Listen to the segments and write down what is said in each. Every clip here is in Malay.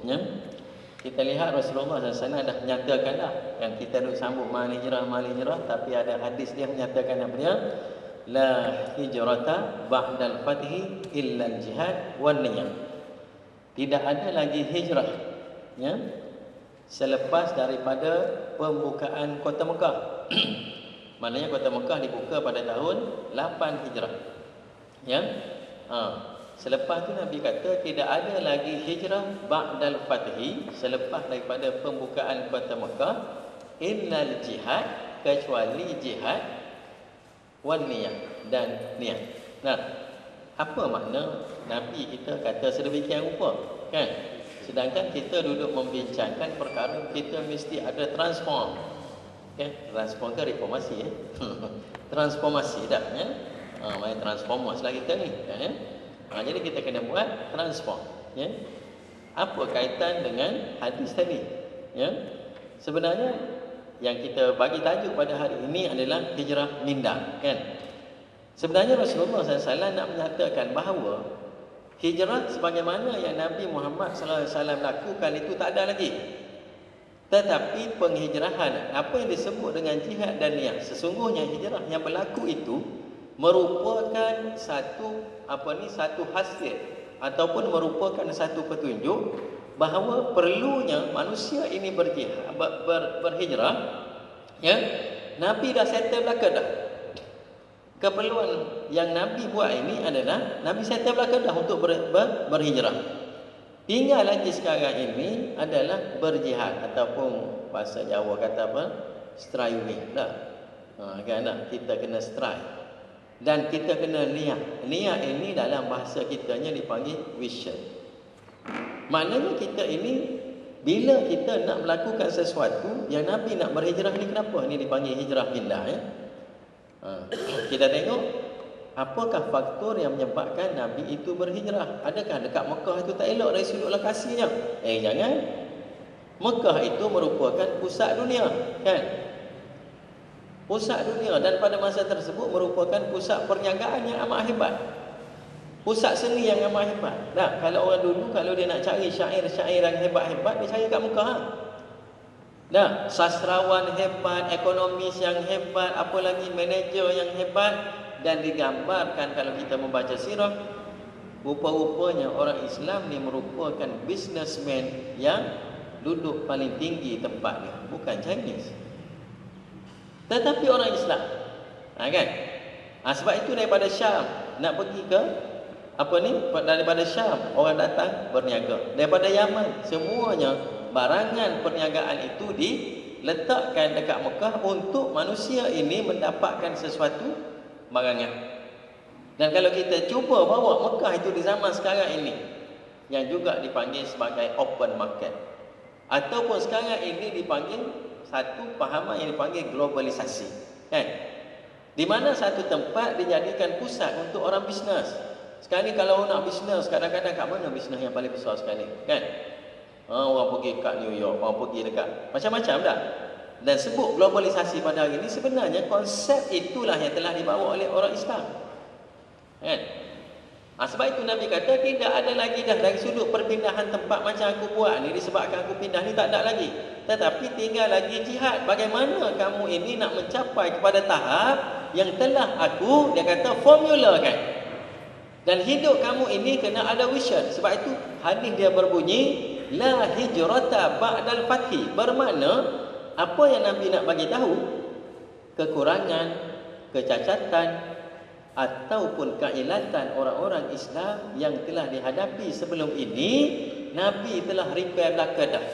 Ya. Kita lihat Rasulullah SAW dah menyatakan dah yang kita duk sambut mahal hijrah, tapi ada hadis dia menyatakan apa dia? La hijrata ba'dal fathi illa al-jihad wan niyah. Tidak ada lagi hijrah, ya, selepas daripada pembukaan kota Mekah. Maknanya kota Mekah dibuka pada tahun 8 Hijrah. Ya. Selepas tu Nabi kata tidak ada lagi hijrah ba'dal fathi, selepas daripada pembukaan kota Mekah, illal jihad, kecuali jihad, wan niyah, dan niat. Nah, apa makna Nabi kita kata sedemikian rupa, kan? Sedangkan kita duduk membincangkan perkara kita mesti ada transform. Okay? Transform ke reformasi, transformasi dah, ya. Main transformers lah kita ni, ya. Jadi kita kena buat transform, ya. Apa kaitan dengan hadis tadi, ya? Sebenarnya yang kita bagi tajuk pada hari ini adalah hijrah minda, kan? Sebenarnya Rasulullah SAW nak menyatakan bahawa hijrah sebagaimana yang Nabi Muhammad SAW lakukan itu tak ada lagi. Tetapi penghijrahan, apa yang disebut dengan jihad dan niat, sesungguhnya hijrah yang berlaku itu merupakan satu satu hasil ataupun merupakan satu petunjuk bahawa perlunya manusia ini berhijrah, ya. Nabi dah settle belaka dah. Keperluan yang Nabi buat ini adalah Nabi settle belaka dah untuk berhijrah. Tinggal lagi sekarang ini adalah berjihad, ataupun bahasa Jawa kata apa? Striving dah. Kan dah, kita kena strive. Dan kita kena niat. Niat ini dalam bahasa kitanya dipanggil vision. Maknanya kita ini bila kita nak melakukan sesuatu yang Nabi nak berhijrah ni, kenapa ini dipanggil hijrah pindah, ya? Kita tengok apakah faktor yang menyebabkan Nabi itu berhijrah. Adakah dekat Mekah itu tak elok dari sudut lokasinya? Jangan. Mekah itu merupakan pusat dunia, kan? Pusat dunia, dan pada masa tersebut merupakan pusat perniagaan yang amat hebat, pusat seni yang amat hebat. Nah, kalau orang dulu kalau dia nak cari syair-syair yang hebat-hebat, dia cari kat Mekah. Nah, sastrawan hebat, ekonomis yang hebat, apa lagi manager yang hebat, dan digambarkan kalau kita membaca sirah, rupa-rupanya orang Islam ni merupakan businessman yang duduk paling tinggi tempatnya, bukan Chinese. Tetapi orang Islam, kan? Sebab itu daripada Syam nak pergi ke daripada Syam orang datang berniaga. Daripada Yaman, semuanya barangan perniagaan itu diletakkan dekat Mekah untuk manusia ini mendapatkan sesuatu barangan. Dan kalau kita cuba bawa Mekah itu di zaman sekarang ini, yang juga dipanggil sebagai open market, ataupun sekarang ini dipanggil satu pahaman yang dipanggil globalisasi, kan? Di mana satu tempat dijadikan pusat untuk orang bisnes. Sekarang ni kalau nak bisnes, kadang-kadang kat mana bisnes yang paling besar sekarang ni, kan? Orang pergi kat New York, orang pergi dekat macam-macam dah. Dan sebut globalisasi pada hari ini, sebenarnya konsep itulah yang telah dibawa oleh orang Islam, kan? Sebab itu Nabi kata tidak ada lagi dah dari sudut perpindahan tempat macam aku buat ni, disebabkan aku pindah ni, tak ada lagi. Tetapi tinggal lagi jihad. Bagaimana kamu ini nak mencapai kepada tahap yang telah aku, dia kata, formulakan. Dan hidup kamu ini kena ada vision. Sebab itu hadis dia berbunyi la hijrata ba'dal fathi. Bermakna apa yang Nabi nak bagi tahu, kekurangan, kecacatan ataupun keilatan orang-orang Islam yang telah dihadapi sebelum ini, Nabi telah repair belaka dah.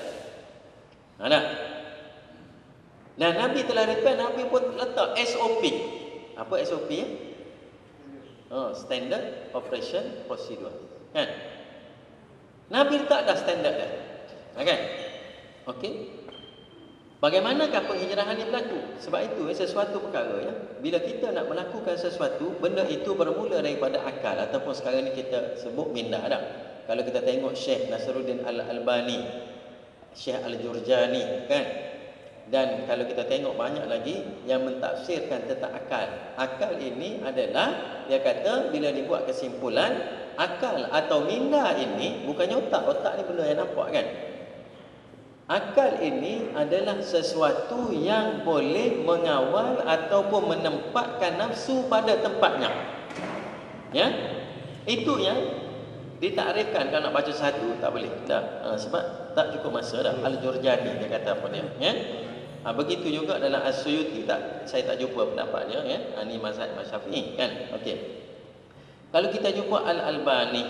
Nah, Nabi telah repair, Nabi pun letak SOP. Apa SOP, ya? Standard Operation Procedure, kan? Nabi letak dah standard dah, kan? Okey. Bagaimanakah penghijrahan yang berlaku? Sebab itu sesuatu perkara, ya, bila kita nak melakukan sesuatu, benda itu bermula daripada akal, ataupun sekarang ni kita sebut minda dah. Kalau kita tengok Syekh Nasruddin Al-Albani, Syekh Al-Jurjani, kan? Dan kalau kita tengok banyak lagi yang mentafsirkan tentang akal. Akal ini adalah, dia kata, bila dibuat kesimpulan, akal atau minda ini bukannya otak. Otak ni benda yang nampak kan. Akal ini adalah sesuatu yang boleh mengawal ataupun menempatkan nafsu pada tempatnya. Ya, itu yang ditakrifkan. Kalau nak baca satu tak boleh dah, sebab tak cukup masa dah. Al-Jurjani dia kata apa dia, ya. Begitu juga dalam As-Suyuti, saya tak jumpa pendapat dia, ya. Ini mazhab Syafi'i kan. Okey. Kalau kita jumpa Al-Albani,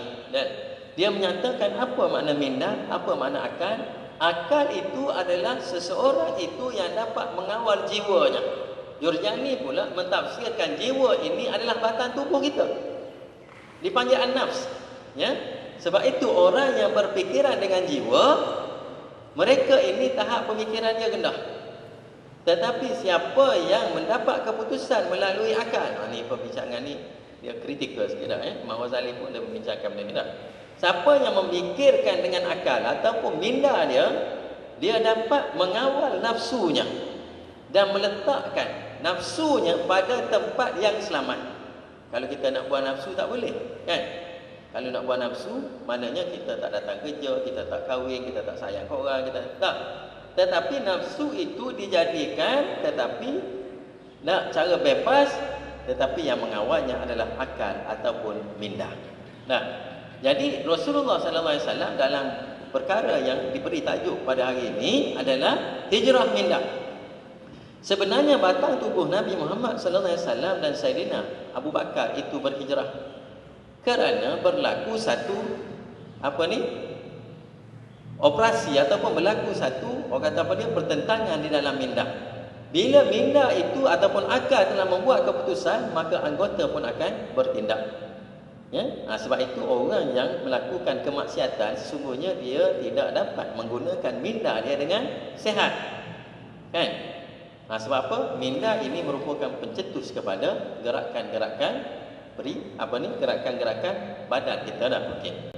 dia menyatakan apa makna minda, apa makna akal. Akal itu adalah seseorang itu yang dapat mengawal jiwanya. Jurjani pula mentafsirkan jiwa ini adalah batang tubuh kita, dipanggil an-nafs, ya. Sebab itu orang yang berfikiran dengan jiwa, mereka ini tahap pemikirannya rendah. Tetapi siapa yang mendapat keputusan melalui akal, ni perbincangan ni dia kritikal sikit dah, ya. Imam Ghazali pun dia membincangkan benda ni dah. Siapa yang memikirkan dengan akal ataupun minda dia dapat mengawal nafsunya dan meletakkan nafsunya pada tempat yang selamat. Kalau kita nak buang nafsu tak boleh, kan? Kalau nak buang nafsu, maknanya kita tak datang kerja, kita tak kahwin, kita tak sayang orang, kita tak. Tetapi nafsu itu dijadikan nak cara bebas, tetapi yang mengawalnya adalah akal ataupun minda. Nah, jadi Rasulullah sallallahu alaihi wasallam dalam perkara yang diberi tajuk pada hari ini adalah hijrah minda. Sebenarnya batang tubuh Nabi Muhammad sallallahu alaihi wasallam dan Saidina Abu Bakar itu berhijrah kerana berlaku satu operasi ataupun berlaku satu, orang kata apa dia, pertentangan di dalam minda. Bila minda itu ataupun akal telah membuat keputusan, maka anggota pun akan bertindak. Ya, sebab itu orang yang melakukan kemaksiatan sesungguhnya dia tidak dapat menggunakan minda dia dengan sehat, kan? Sebab apa? Minda ini merupakan pencetus kepada gerakan-gerakan gerakan-gerakan badan kita dah. Okey.